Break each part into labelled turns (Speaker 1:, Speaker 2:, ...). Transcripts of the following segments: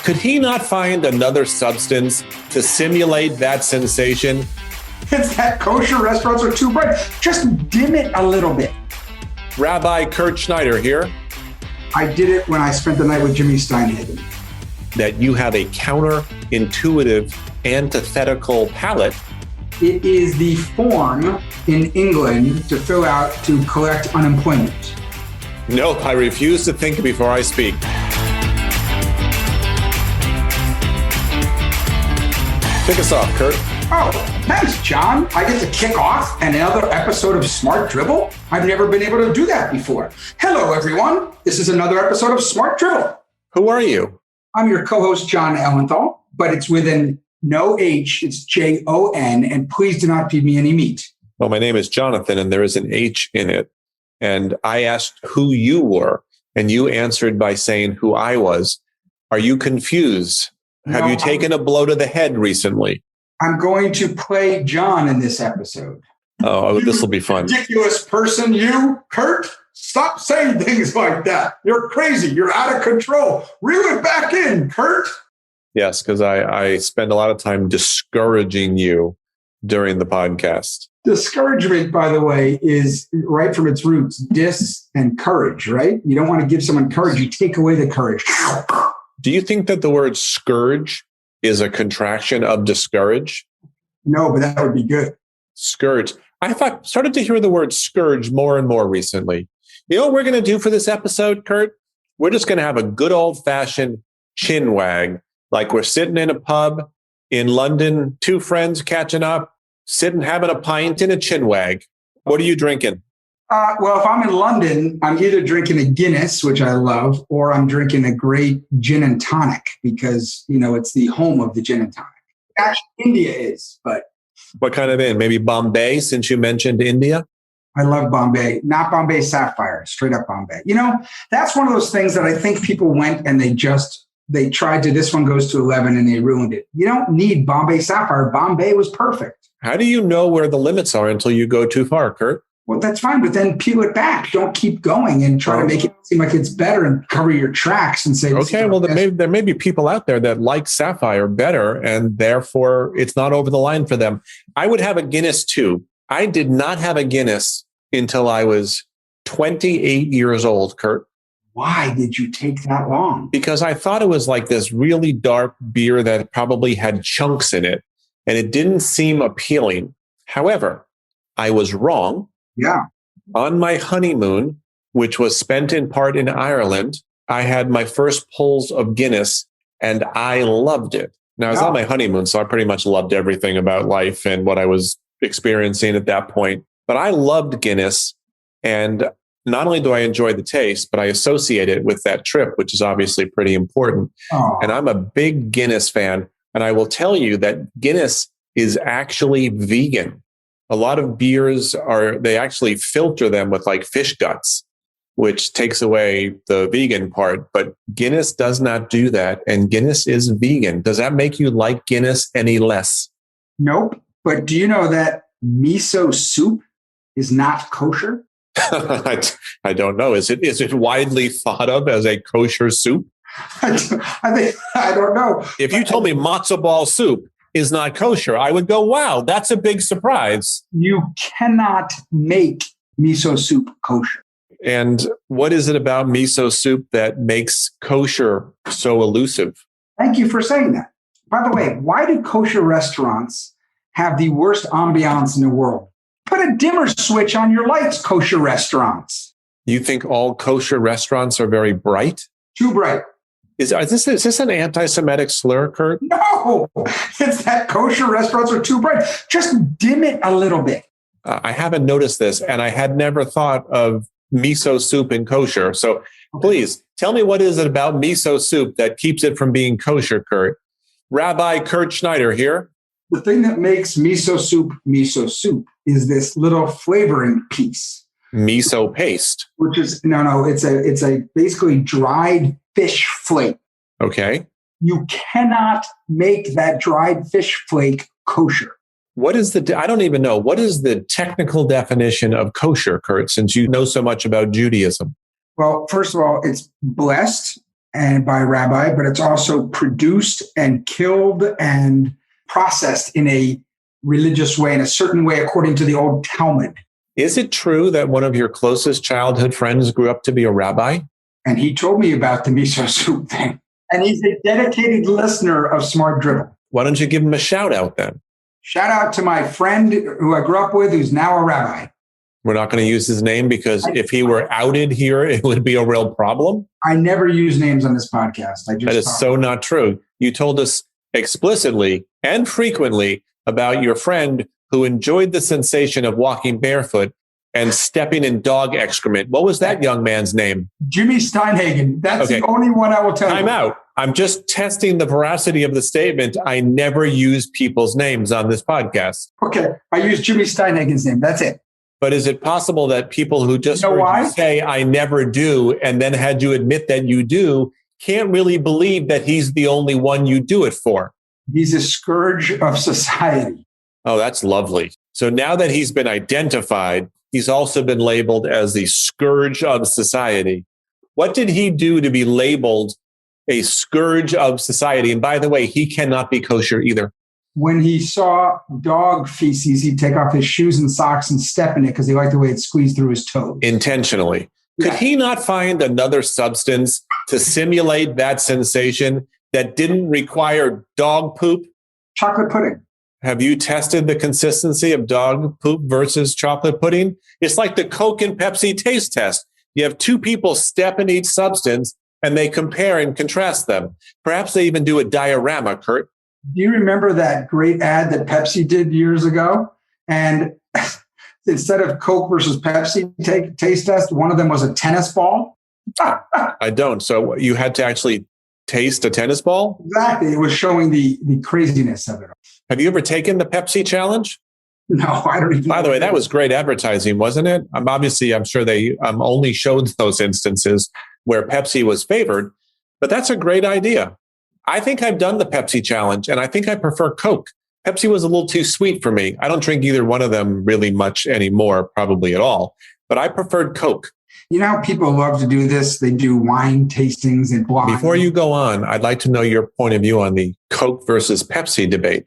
Speaker 1: Could he not find another substance to simulate that sensation?
Speaker 2: It's that kosher restaurants are too bright. Just dim it a little bit.
Speaker 1: Rabbi Kurt Schneider here.
Speaker 2: I did it when I spent the night with Jimmy Steinhagen.
Speaker 1: That you have a counterintuitive, antithetical palate.
Speaker 2: It is the form in England to fill out to collect unemployment.
Speaker 1: Nope, I refuse to think before I speak. Kick us off, Kurt.
Speaker 2: Oh, thanks, John. I get to kick off another episode of Smart Drivel. I've never been able to do that before. Hello, everyone. This is another episode of Smart Drivel.
Speaker 1: Who are you?
Speaker 2: I'm your co-host, John Ellenthal, but it's with no H. It's Jon, and please do not feed me any meat.
Speaker 1: Well, my name is Jonathan, and there is an H in it. And I asked who you were, and you answered by saying who I was. Are you confused? Have you taken a blow to the head recently?
Speaker 2: I'm going to play John in this episode.
Speaker 1: Oh, this will be fun.
Speaker 2: Ridiculous person, you, Kurt. Stop saying things like that. You're crazy. You're out of control. Reel it back in, Kurt.
Speaker 1: Yes, because I spend a lot of time discouraging you during the podcast.
Speaker 2: Discouragement, by the way, is right from its roots, dis and courage, right? You don't want to give someone courage. You take away the courage.
Speaker 1: Do you think that the word scourge is a contraction of discourage?
Speaker 2: No, but that would be good.
Speaker 1: Scourge. I started to hear the word scourge more and more recently. You know what we're going to do for this episode, Kurt? We're just going to have a good old-fashioned chinwag, like we're sitting in a pub in London, two friends catching up, sitting having a pint in a chinwag. What are you drinking?
Speaker 2: Well, if I'm in London, I'm either drinking a Guinness, which I love, or I'm drinking a great gin and tonic because, it's the home of the gin and tonic. Actually, India is, but...
Speaker 1: What kind of in? Maybe Bombay, since you mentioned India?
Speaker 2: I love Bombay, not Bombay Sapphire, straight up Bombay. That's one of those things that I think people went and they tried to, this one goes to 11 and they ruined it. You don't need Bombay Sapphire. Bombay was perfect.
Speaker 1: How do you know where the limits are until you go too far, Kurt?
Speaker 2: Well, that's fine, but then peel it back. Don't keep going and try to make it seem like it's better and cover your tracks and say,
Speaker 1: okay, well, there may be people out there that like Sapphire better and therefore it's not over the line for them. I would have a Guinness too. I did not have a Guinness until I was 28 years old, Kurt.
Speaker 2: Why did you take that long?
Speaker 1: Because I thought it was like this really dark beer that probably had chunks in it and it didn't seem appealing. However, I was wrong.
Speaker 2: Yeah.
Speaker 1: On my honeymoon, which was spent in part in Ireland, I had my first pulls of Guinness and I loved it. Now, I was on my honeymoon, so I pretty much loved everything about life and what I was experiencing at that point. But I loved Guinness. And not only do I enjoy the taste, but I associate it with that trip, which is obviously pretty important. Oh. And I'm a big Guinness fan. And I will tell you that Guinness is actually vegan. A lot of beers they actually filter them with like fish guts, which takes away the vegan part. But Guinness does not do that. And Guinness is vegan. Does that make you like Guinness any less?
Speaker 2: Nope. But do you know that miso soup is not kosher?
Speaker 1: I don't know. Is it widely thought of as a kosher soup?
Speaker 2: I don't know.
Speaker 1: If you told me matzo ball soup is not kosher, I would go, wow, that's a big surprise.
Speaker 2: You cannot make miso soup kosher.
Speaker 1: And what is it about miso soup that makes kosher so elusive?
Speaker 2: Thank you for saying that. By the way, why do kosher restaurants have the worst ambiance in the world? Put a dimmer switch on your lights, kosher restaurants.
Speaker 1: You think all kosher restaurants are very bright?
Speaker 2: Too bright.
Speaker 1: Is this an anti-Semitic slur, Kurt?
Speaker 2: No, it's that kosher restaurants are too bright. Just dim it a little bit.
Speaker 1: I haven't noticed this, and I had never thought of miso soup in kosher. So please tell me, what is it about miso soup that keeps it from being kosher, Kurt? Rabbi Kurt Schneider here.
Speaker 2: The thing that makes miso soup is this little flavoring piece.
Speaker 1: Miso paste.
Speaker 2: Which is, it's a basically dried fish flake.
Speaker 1: Okay.
Speaker 2: You cannot make that dried fish flake kosher.
Speaker 1: What is I don't even know. What is the technical definition of kosher, Kurt, since you know so much about Judaism?
Speaker 2: Well, first of all, it's blessed and by a rabbi, but it's also produced and killed and processed in a religious way, in a certain way, according to the old Talmud.
Speaker 1: Is it true that one of your closest childhood friends grew up to be a rabbi?
Speaker 2: And he told me about the miso soup thing. And he's a dedicated listener of Smart Drivel.
Speaker 1: Why don't you give him a shout out then?
Speaker 2: Shout out to my friend who I grew up with, who's now a rabbi.
Speaker 1: We're not going to use his name because if he were outed here, it would be a real problem.
Speaker 2: I never use names on this podcast.
Speaker 1: That is so not true. You told us explicitly and frequently about your friend who enjoyed the sensation of walking barefoot and stepping in dog excrement. What was that young man's name?
Speaker 2: Jimmy Steinhagen. That's the only one I will tell you.
Speaker 1: Time out. I'm just testing the veracity of the statement. I never use people's names on this podcast.
Speaker 2: Okay. I use Jimmy Steinhagen's name. That's it.
Speaker 1: But is it possible that people who just heard you say, I never do, and then had you admit that you do, can't really believe that he's the only one you do it for?
Speaker 2: He's a scourge of society.
Speaker 1: Oh, that's lovely. So now that he's been identified, he's also been labeled as the scourge of society. What did he do to be labeled a scourge of society? And by the way, he cannot be kosher either.
Speaker 2: When he saw dog feces, he'd take off his shoes and socks and step in it because he liked the way it squeezed through his toes.
Speaker 1: Intentionally. Could he not find another substance to simulate that sensation that didn't require dog poop?
Speaker 2: Chocolate pudding.
Speaker 1: Have you tested the consistency of dog poop versus chocolate pudding? It's like the Coke and Pepsi taste test. You have two people step in each substance and they compare and contrast them. Perhaps they even do a diorama, Kurt.
Speaker 2: Do you remember that great ad that Pepsi did years ago? And instead of Coke versus Pepsi taste test, one of them was a tennis ball.
Speaker 1: I don't. So you had to actually taste a tennis ball?
Speaker 2: Exactly. It was showing the craziness of it.
Speaker 1: Have you ever taken the Pepsi challenge?
Speaker 2: No, I don't even.
Speaker 1: By the way, that was great advertising, wasn't it? I'm sure they only showed those instances where Pepsi was favored, but that's a great idea. I think I've done the Pepsi challenge, and I think I prefer Coke. Pepsi was a little too sweet for me. I don't drink either one of them really much anymore, probably at all, but I preferred Coke.
Speaker 2: You know how people love to do this? They do wine tastings and blind.
Speaker 1: Before you go on, I'd like to know your point of view on the Coke versus Pepsi debate.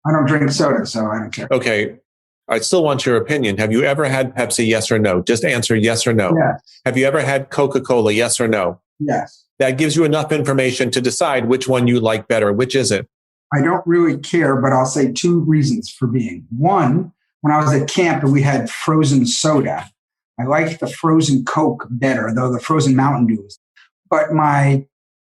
Speaker 2: I don't drink soda, so I don't care.
Speaker 1: Okay. I still want your opinion. Have you ever had Pepsi? Yes or no? Just answer yes or no.
Speaker 2: Yes.
Speaker 1: Have you ever had Coca-Cola? Yes or no?
Speaker 2: Yes.
Speaker 1: That gives you enough information to decide which one you like better. Which is it?
Speaker 2: I don't really care, but I'll say two reasons for being. One, when I was at camp and we had frozen soda, I liked the frozen Coke better, though the frozen Mountain Dews. But my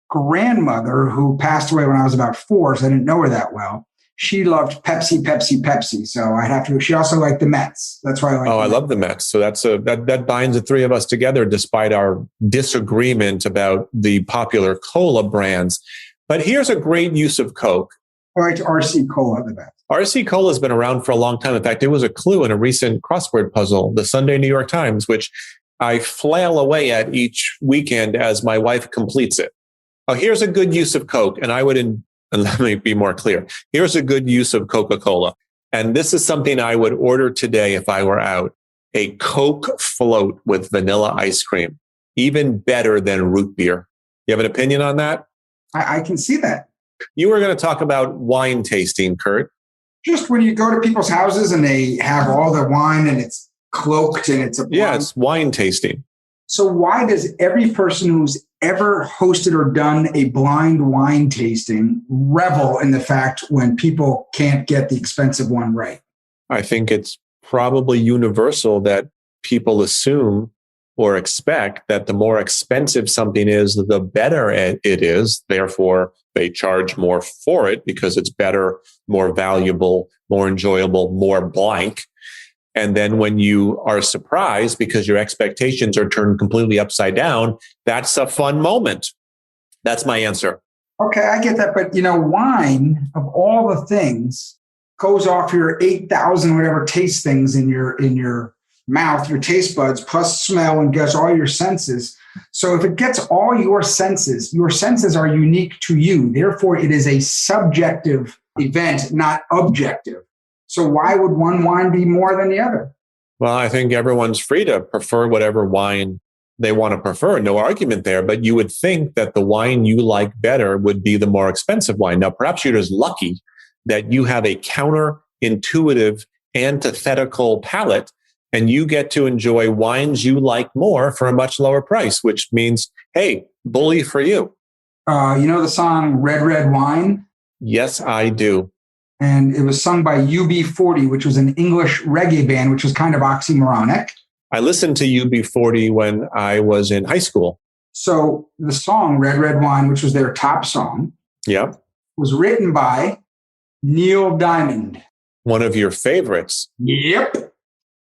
Speaker 2: grandmother, who passed away when I was about 4, so I didn't know her that well, she loved Pepsi. So I'd have to. She also liked the Mets. That's why I like.
Speaker 1: I love the Mets. So that binds the three of us together, despite our disagreement about the popular cola brands. But here's a great use of Coke.
Speaker 2: I liked RC Cola the best.
Speaker 1: RC Cola has been around for a long time. In fact, it was a clue in a recent crossword puzzle, the Sunday New York Times, which I flail away at each weekend as my wife completes it. Oh, here's a good use of Coke, and let me be more clear. Here's a good use of Coca-Cola. And this is something I would order today if I were out. A Coke float with vanilla ice cream. Even better than root beer. You have an opinion on that?
Speaker 2: I can see that.
Speaker 1: You were going to talk about wine tasting, Kurt.
Speaker 2: Just when you go to people's houses and they have all the wine and it's cloaked and it's a blind.
Speaker 1: Yeah, it's wine tasting.
Speaker 2: So why does every person who's ever hosted or done a blind wine tasting revel in the fact when people can't get the expensive one right?
Speaker 1: I think it's probably universal that people assume or expect that the more expensive something is, the better it is. Therefore, they charge more for it because it's better, more valuable, more enjoyable, more blank. And then when you are surprised because your expectations are turned completely upside down, that's a fun moment. That's my answer.
Speaker 2: Okay, I get that. But, wine, of all the things, goes off your 8,000 whatever taste things in your mouth, your taste buds, plus smell, and gets all your senses. So if it gets all your senses are unique to you. Therefore, it is a subjective event, not objective. So why would one wine be more than the other?
Speaker 1: Well, I think everyone's free to prefer whatever wine they want to prefer. No argument there. But you would think that the wine you like better would be the more expensive wine. Now, perhaps you're just lucky that you have a counterintuitive, antithetical palate, and you get to enjoy wines you like more for a much lower price, which means, hey, bully for you.
Speaker 2: You know the song Red, Red Wine?
Speaker 1: Yes, I do.
Speaker 2: And it was sung by UB40, which was an English reggae band, which was kind of oxymoronic.
Speaker 1: I listened to UB40 when I was in high school.
Speaker 2: So the song Red, Red Wine, which was their top song, was written by Neil Diamond.
Speaker 1: One of your favorites.
Speaker 2: Yep.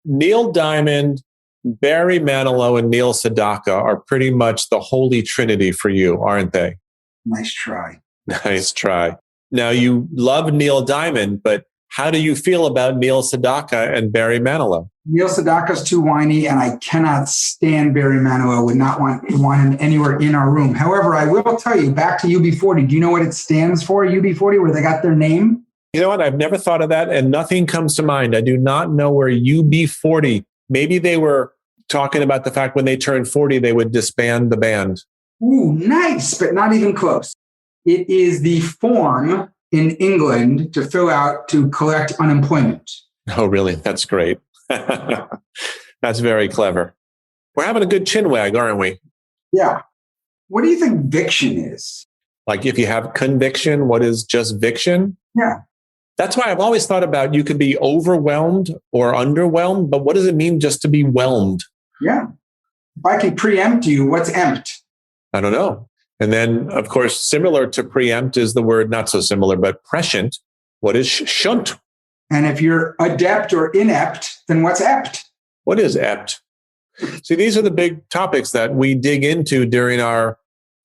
Speaker 1: Neil Diamond, Barry Manilow, and Neil Sedaka are pretty much the holy trinity for you, aren't they?
Speaker 2: Nice try.
Speaker 1: Nice try. Now, you love Neil Diamond, but how do you feel about Neil Sedaka and Barry Manilow?
Speaker 2: Neil Sedaka's too whiny, and I cannot stand Barry Manilow. Would not want him anywhere in our room. However, I will tell you, back to UB40, do you know what it stands for, UB40, where they got their name?
Speaker 1: You know what? I've never thought of that, and nothing comes to mind. I do not know where UB40, maybe they were talking about the fact when they turned 40, they would disband the band.
Speaker 2: Ooh, nice, but not even close. It is the form in England to fill out to collect unemployment.
Speaker 1: Oh, really? That's great. That's very clever. We're having a good chinwag, aren't we?
Speaker 2: Yeah. What do you think viction is?
Speaker 1: Like if you have conviction, what is just viction?
Speaker 2: Yeah.
Speaker 1: That's why I've always thought about you could be overwhelmed or underwhelmed, but what does it mean just to be whelmed?
Speaker 2: Yeah. If I can preempt you, what's empt?
Speaker 1: I don't know. And then, of course, similar to preempt is the word, not so similar, but prescient. What is shunt?
Speaker 2: And if you're adept or inept, then what's ept?
Speaker 1: What is ept? See, these are the big topics that we dig into during our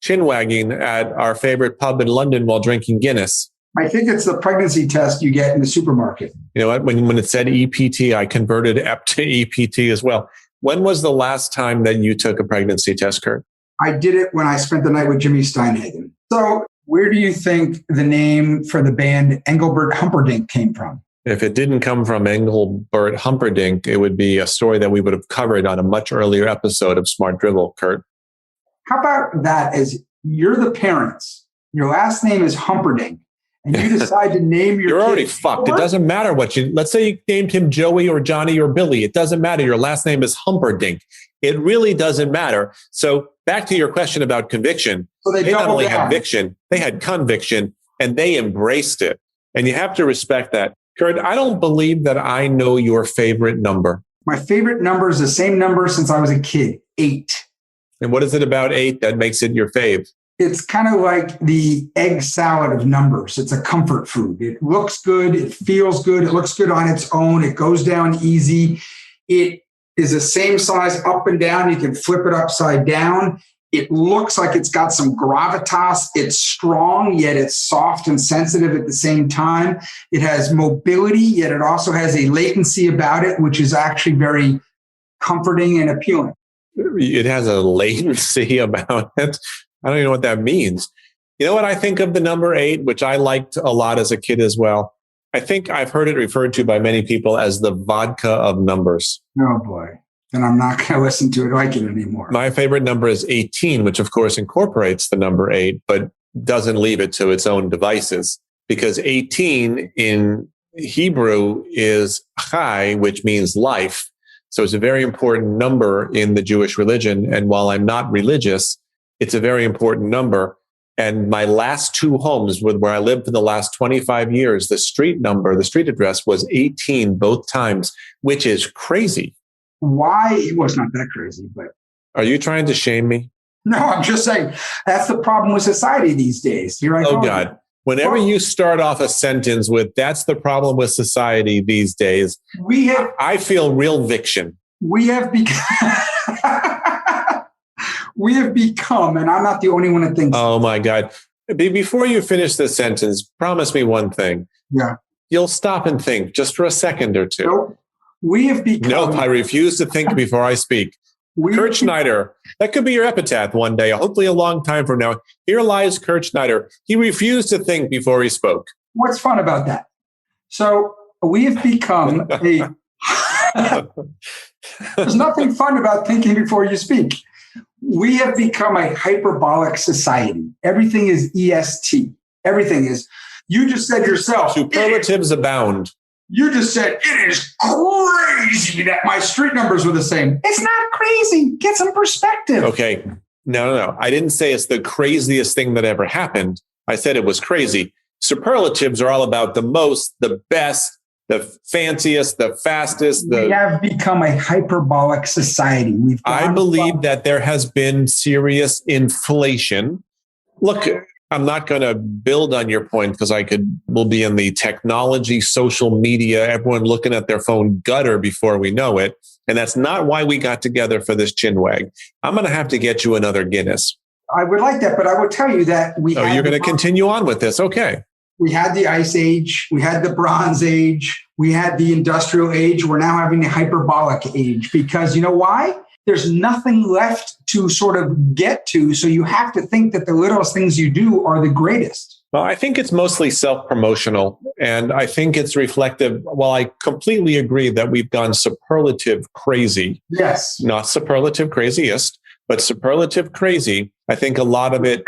Speaker 1: chinwagging at our favorite pub in London while drinking Guinness.
Speaker 2: I think it's the pregnancy test you get in the supermarket.
Speaker 1: You know what? When it said EPT, I converted ept to EPT as well. When was the last time that you took a pregnancy test, Kurt?
Speaker 2: I did it when I spent the night with Jimmy Steinhagen. So where do you think the name for the band Englebert Humperdinck came from?
Speaker 1: If it didn't come from Englebert Humperdinck, it would be a story that we would have covered on a much earlier episode of Smart Drivel, Kurt.
Speaker 2: How about that as you're the parents, your last name is Humperdinck, and you decide to name your
Speaker 1: You're
Speaker 2: kid
Speaker 1: already fucked. It doesn't matter what let's say you named him Joey or Johnny or Billy. It doesn't matter. Your last name is Humperdinck. It really doesn't matter. So back to your question about conviction.
Speaker 2: So
Speaker 1: they not only had conviction, they had conviction, and they embraced it. And you have to respect that. Kurt, I don't believe that I know your favorite number.
Speaker 2: My favorite number is the same number since I was a kid, 8.
Speaker 1: And what is it about 8 that makes it your fave?
Speaker 2: It's kind of like the egg salad of numbers. It's a comfort food. It looks good. It feels good. It looks good on its own. It goes down easy. It is the same size up and down. You can flip it upside down. It looks like it's got some gravitas. It's strong, yet it's soft and sensitive at the same time. It has mobility, yet it also has a latency about it, which is actually very comforting and appealing.
Speaker 1: It has a latency about it. I don't even know what that means. You know what I think of the number 8, which I liked a lot as a kid as well? I think I've heard it referred to by many people as the vodka of numbers.
Speaker 2: Oh, boy. Then I'm not going to listen to it like it anymore.
Speaker 1: My favorite number is 18, which of course incorporates the number 8, but doesn't leave it to its own devices. Because 18 in Hebrew is chai, which means life. So it's a very important number in the Jewish religion. And while I'm not religious, it's a very important number. And my last 2 homes where I lived for the last 25 years, the street address was 18 both times, which is crazy.
Speaker 2: Why? Well, it's not that crazy, but.
Speaker 1: Are you trying to shame me?
Speaker 2: No, I'm just saying that's the problem with society these days. Here I go.
Speaker 1: Oh, God. Whenever you start off a sentence with, that's the problem with society these days, I feel real viction.
Speaker 2: We have become, and I'm not the only one that thinks.
Speaker 1: Oh, my God. Before you finish this sentence, promise me one thing.
Speaker 2: Yeah.
Speaker 1: You'll stop and think just for a second or two.
Speaker 2: Nope. We have become.
Speaker 1: Nope, I refuse to think before I speak. Kurt Schneider, that could be your epitaph one day, hopefully a long time from now. Here lies Kurt Schneider. He refused to think before he spoke.
Speaker 2: What's fun about that? So we have become a... There's nothing fun about thinking before you speak. We have become a hyperbolic society. Everything is EST. Everything is, you just said yourself.
Speaker 1: Superlatives abound.
Speaker 2: You just said, it is crazy that my street numbers were the same. It's not crazy. Get some perspective.
Speaker 1: Okay. No. I didn't say it's the craziest thing that ever happened. I said it was crazy. Superlatives are all about the most, the best, the fanciest, the fastest.
Speaker 2: We have become a hyperbolic society.
Speaker 1: I believe that there has been serious inflation. Look, I'm not going to build on your point because we'll be in the technology, social media, everyone looking at their phone gutter before we know it. And that's not why we got together for this Chinwag. I'm going to have to get you another Guinness.
Speaker 2: I would like that, but I would tell you that
Speaker 1: you're going to continue on with this. Okay.
Speaker 2: We had the Ice Age. We had the Bronze Age. We had the Industrial Age. We're now having the hyperbolic age because you know why? There's nothing left to sort of get to. So you have to think that the littlest things you do are the greatest.
Speaker 1: Well, I think it's mostly self-promotional. And I think it's reflective. Well, I completely agree that we've gone superlative crazy.
Speaker 2: Yes.
Speaker 1: Not superlative craziest, but superlative crazy. I think a lot of it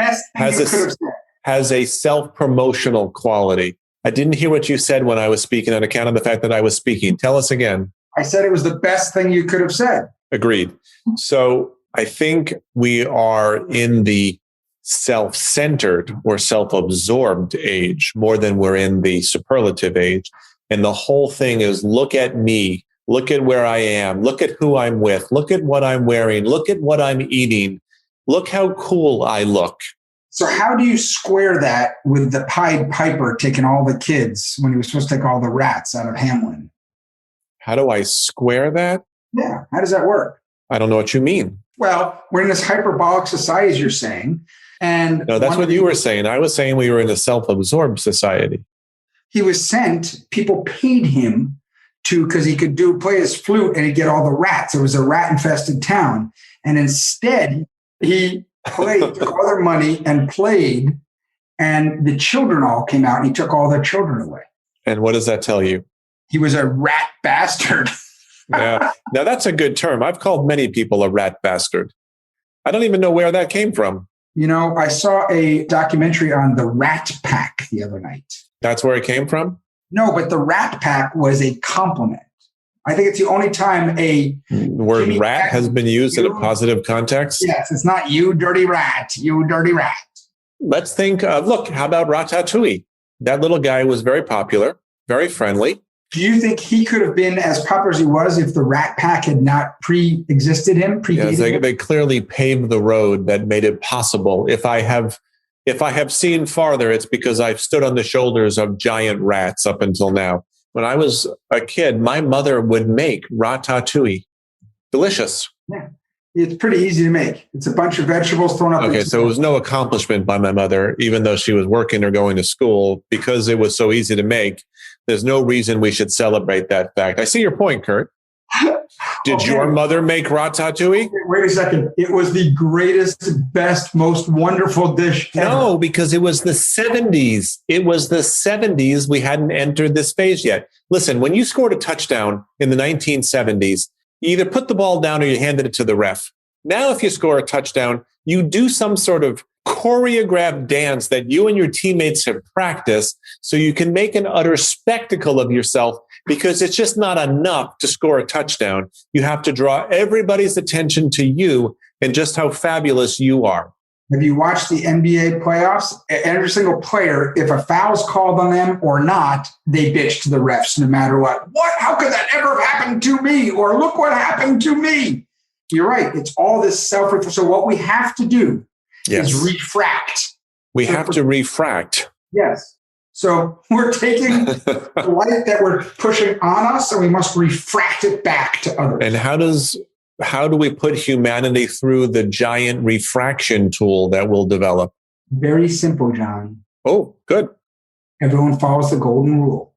Speaker 1: has a self-promotional quality. I didn't hear what you said when I was speaking on account of the fact that I was speaking. Tell us again.
Speaker 2: I said it was the best thing you could have said.
Speaker 1: Agreed. So I think we are in the self-centered or self-absorbed age more than we're in the superlative age. And the whole thing is look at me, look at where I am, look at who I'm with, look at what I'm wearing, look at what I'm eating, look how cool I look.
Speaker 2: So how do you square that with the Pied Piper taking all the kids when he was supposed to take all the rats out of Hamlin?
Speaker 1: How do I square that?
Speaker 2: Yeah. How does that work?
Speaker 1: I don't know what you mean.
Speaker 2: Well, we're in this hyperbolic society, as you're saying. And
Speaker 1: no, that's what you were saying. I was saying we were in a self-absorbed society.
Speaker 2: He was sent, people paid him because he could play his flute and he'd get all the rats. It was a rat-infested town. And instead, he took all their money and played, and the children all came out and he took all their children away.
Speaker 1: And what does that tell you?
Speaker 2: He was a rat bastard.
Speaker 1: Yeah. Now that's a good term. I've called many people a rat bastard. I don't even know where that came from.
Speaker 2: You know, I saw a documentary on the Rat Pack the other night.
Speaker 1: That's where it came from?
Speaker 2: No, but the Rat Pack was a compliment. I think it's the only time the
Speaker 1: word rat has been used in a positive context.
Speaker 2: Yes, it's not you dirty rat, you dirty rat.
Speaker 1: Let's think, look, how about Ratatouille? That little guy was very popular, very friendly.
Speaker 2: Do you think he could have been as popular as he was if the Rat Pack had not pre-existed him?
Speaker 1: Yes, they clearly paved the road that made it possible. If I have seen farther, it's because I've stood on the shoulders of giant rats up until now. When I was a kid, my mother would make ratatouille. Delicious.
Speaker 2: Yeah. It's pretty easy to make. It's a bunch of vegetables thrown up.
Speaker 1: Okay, so it was no accomplishment by my mother, even though she was working or going to school, because it was so easy to make. There's no reason we should celebrate that fact. I see your point, Kurt. Did your mother make ratatouille?
Speaker 2: Wait a second. It was the greatest, best, most wonderful dish ever.
Speaker 1: No, because it was the 70s. It was the 70s. We hadn't entered this phase yet. Listen, when you scored a touchdown in the 1970s, you either put the ball down or you handed it to the ref. Now, if you score a touchdown, you do some sort of choreographed dance that you and your teammates have practiced so you can make an utter spectacle of yourself, because it's just not enough to score a touchdown. You have to draw everybody's attention to you and just how fabulous you are.
Speaker 2: Have you watched the NBA playoffs? Every single player, if a foul's called on them or not, they bitch to the refs no matter what. What? How could that ever have happened to me? Or look what happened to me. You're right. It's all this self-reflection. So what we have to do is refract.
Speaker 1: We have to refract.
Speaker 2: Yes. So we're taking the light that we're pushing on us, and we must refract it back to others.
Speaker 1: And how do we put humanity through the giant refraction tool that we'll develop?
Speaker 2: Very simple, John.
Speaker 1: Oh, good.
Speaker 2: Everyone follows the golden rule.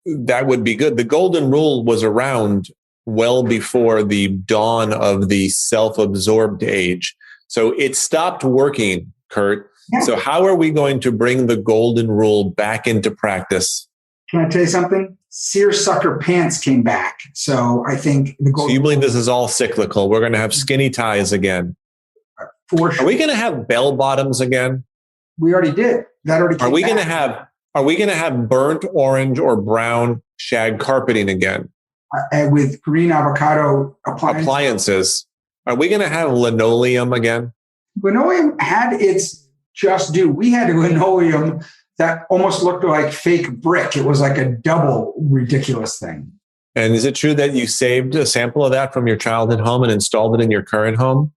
Speaker 1: That would be good. The golden rule was around well before the dawn of the self-absorbed age. So it stopped working, Kurt. Yeah. So how are we going to bring the golden rule back into practice?
Speaker 2: Can I tell you something? Seersucker pants came back. So I think the golden
Speaker 1: So you believe this is all cyclical. We're going to have skinny ties again.
Speaker 2: For
Speaker 1: Are
Speaker 2: sure.
Speaker 1: we going to have bell bottoms again?
Speaker 2: We already did. That already came
Speaker 1: Are we
Speaker 2: back.
Speaker 1: going to have burnt orange or brown shag carpeting again?
Speaker 2: With green avocado
Speaker 1: Appliances. Are we going to have linoleum again?
Speaker 2: Linoleum had its just due. We had a linoleum that almost looked like fake brick. It was like a double ridiculous thing.
Speaker 1: And is it true that you saved a sample of that from your childhood home and installed it in your current home?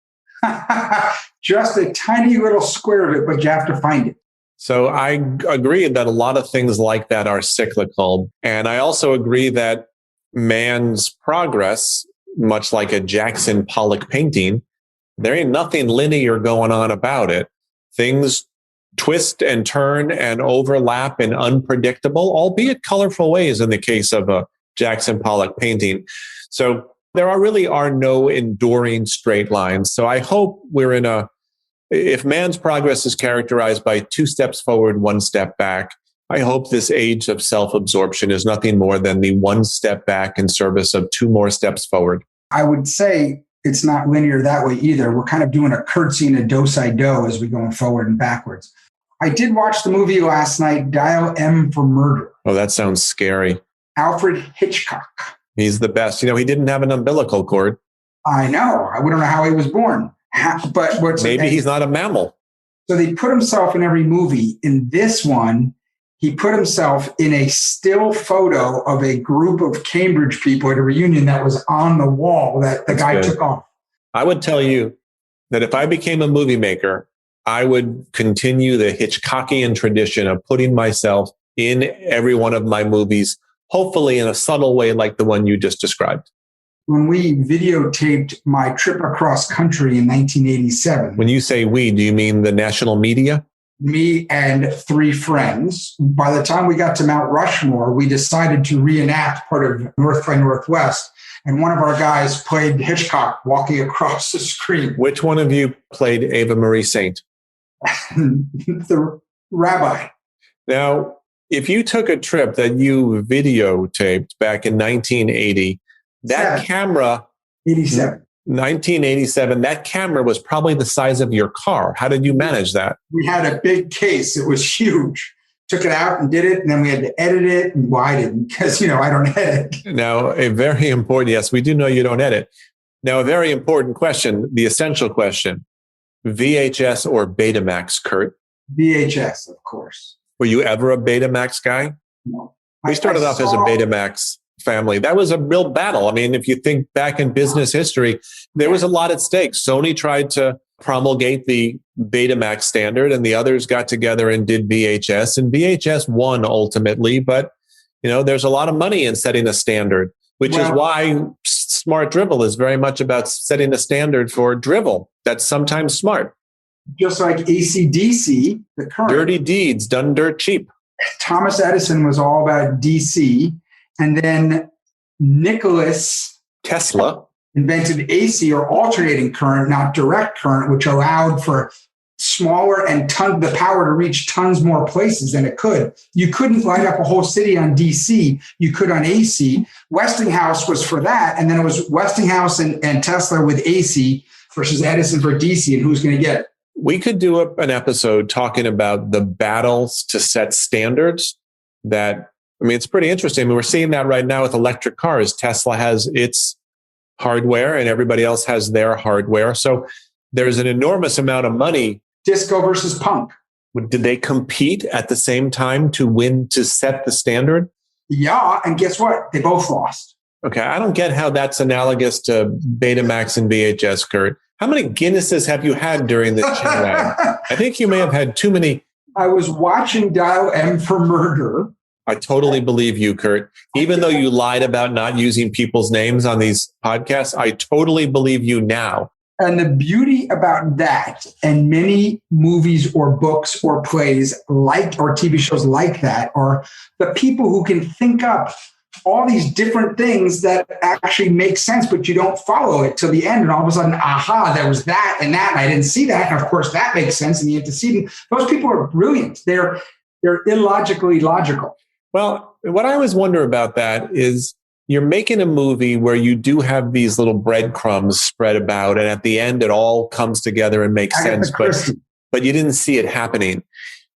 Speaker 2: Just a tiny little square of it, but you have to find it.
Speaker 1: So I agree that a lot of things like that are cyclical. And I also agree that man's progress, much like a Jackson Pollock painting, there ain't nothing linear going on about it. Things twist and turn and overlap in unpredictable, albeit colorful ways in the case of a Jackson Pollock painting. So there really are no enduring straight lines. So I hope if man's progress is characterized by 2 steps forward, 1 step back, I hope this age of self-absorption is nothing more than the 1 step back in service of 2 more steps forward.
Speaker 2: I would say it's not linear that way either. We're kind of doing a curtsy and a do-si-do as we're going forward and backwards. I did watch the movie last night, Dial M for Murder.
Speaker 1: Oh, that sounds scary.
Speaker 2: Alfred Hitchcock.
Speaker 1: He's the best. He didn't have an umbilical cord.
Speaker 2: I know. We don't know how he was born. But
Speaker 1: maybe he's not a mammal.
Speaker 2: So they put himself in every movie. In this one, he put himself in a still photo of a group of Cambridge people at a reunion that was on the wall that the guy took off.
Speaker 1: I would tell you that if I became a movie maker, I would continue the Hitchcockian tradition of putting myself in every one of my movies, hopefully in a subtle way like the one you just described.
Speaker 2: When we videotaped my trip across country in 1987.
Speaker 1: When you say we, do you mean the national media?
Speaker 2: Me and 3 friends. By the time we got to Mount Rushmore, we decided to reenact part of North by Northwest. And one of our guys played Hitchcock walking across the screen.
Speaker 1: Which one of you played Ava Marie Saint?
Speaker 2: The rabbi.
Speaker 1: Now, if you took a trip that you videotaped back in 1980, that camera, 1987, that camera was probably the size of your car. How did you manage that?
Speaker 2: We had a big case. It was huge. Took it out and did it. And then we had to edit it. And I didn't because, I don't edit.
Speaker 1: Now, a very important, yes, we do know you don't edit. Now, a very important question, the essential question, VHS or Betamax, Kurt?
Speaker 2: VHS, of course.
Speaker 1: Were you ever a Betamax guy?
Speaker 2: No.
Speaker 1: We started off as a Betamax family. That was a real battle. I mean, if you think back in business history, there was a lot at stake. Sony tried to promulgate the Betamax standard and the others got together and did VHS, and VHS won ultimately. But, there's a lot of money in setting a standard, which is why smart Drivel is very much about setting a standard for drivel. That's sometimes smart.
Speaker 2: Just like AC/DC, the current.
Speaker 1: Dirty deeds done dirt cheap.
Speaker 2: Thomas Edison was all about DC. And then Nicholas
Speaker 1: Tesla
Speaker 2: invented AC or alternating current, not direct current, which allowed for smaller and the power to reach tons more places than it could. You couldn't light up a whole city on DC. You could on AC. Westinghouse was for that. And then it was Westinghouse and Tesla with AC versus Edison for DC. And who's going to get it?
Speaker 1: We could do an episode talking about the battles to set standards it's pretty interesting. We're seeing that right now with electric cars. Tesla has its hardware and everybody else has their hardware. So there's an enormous amount of money.
Speaker 2: Disco versus punk.
Speaker 1: Did they compete at the same time to set the standard?
Speaker 2: Yeah. And guess what? They both lost.
Speaker 1: Okay. I don't get how that's analogous to Betamax and VHS, Kurt. How many Guinnesses have you had during the Chinwag? I think you may have had too many.
Speaker 2: I was watching Dial M for Murder.
Speaker 1: I totally believe you, Kurt. Even though you lied about not using people's names on these podcasts, I totally believe you now.
Speaker 2: And the beauty about that and many movies or books or plays or TV shows like that are the people who can think up all these different things that actually make sense, but you don't follow it till the end. And all of a sudden, aha, there was that and that. And I didn't see that. And of course, that makes sense in the antecedent. Those people are brilliant. They're illogically logical.
Speaker 1: Well, what I always wonder about that is you're making a movie where you do have these little breadcrumbs spread about, and at the end, it all comes together and makes sense, but you didn't see it happening.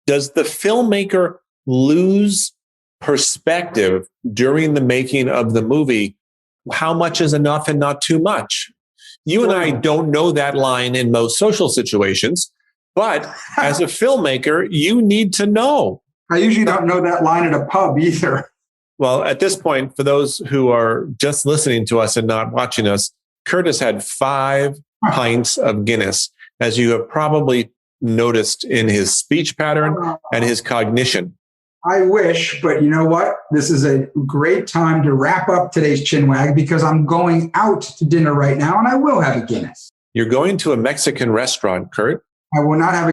Speaker 1: Does the filmmaker lose perspective during the making of the movie? How much is enough and not too much? You and I don't know that line in most social situations, but as a filmmaker, you need to know.
Speaker 2: I usually don't know that line at a pub either.
Speaker 1: Well, at this point, for those who are just listening to us and not watching us, Curtis had 5 pints of Guinness, as you have probably noticed in his speech pattern and his cognition.
Speaker 2: I wish, but you know what? This is a great time to wrap up today's Chinwag because I'm going out to dinner right now and I will have a Guinness.
Speaker 1: You're going to a Mexican restaurant, Kurt.
Speaker 2: I will not have a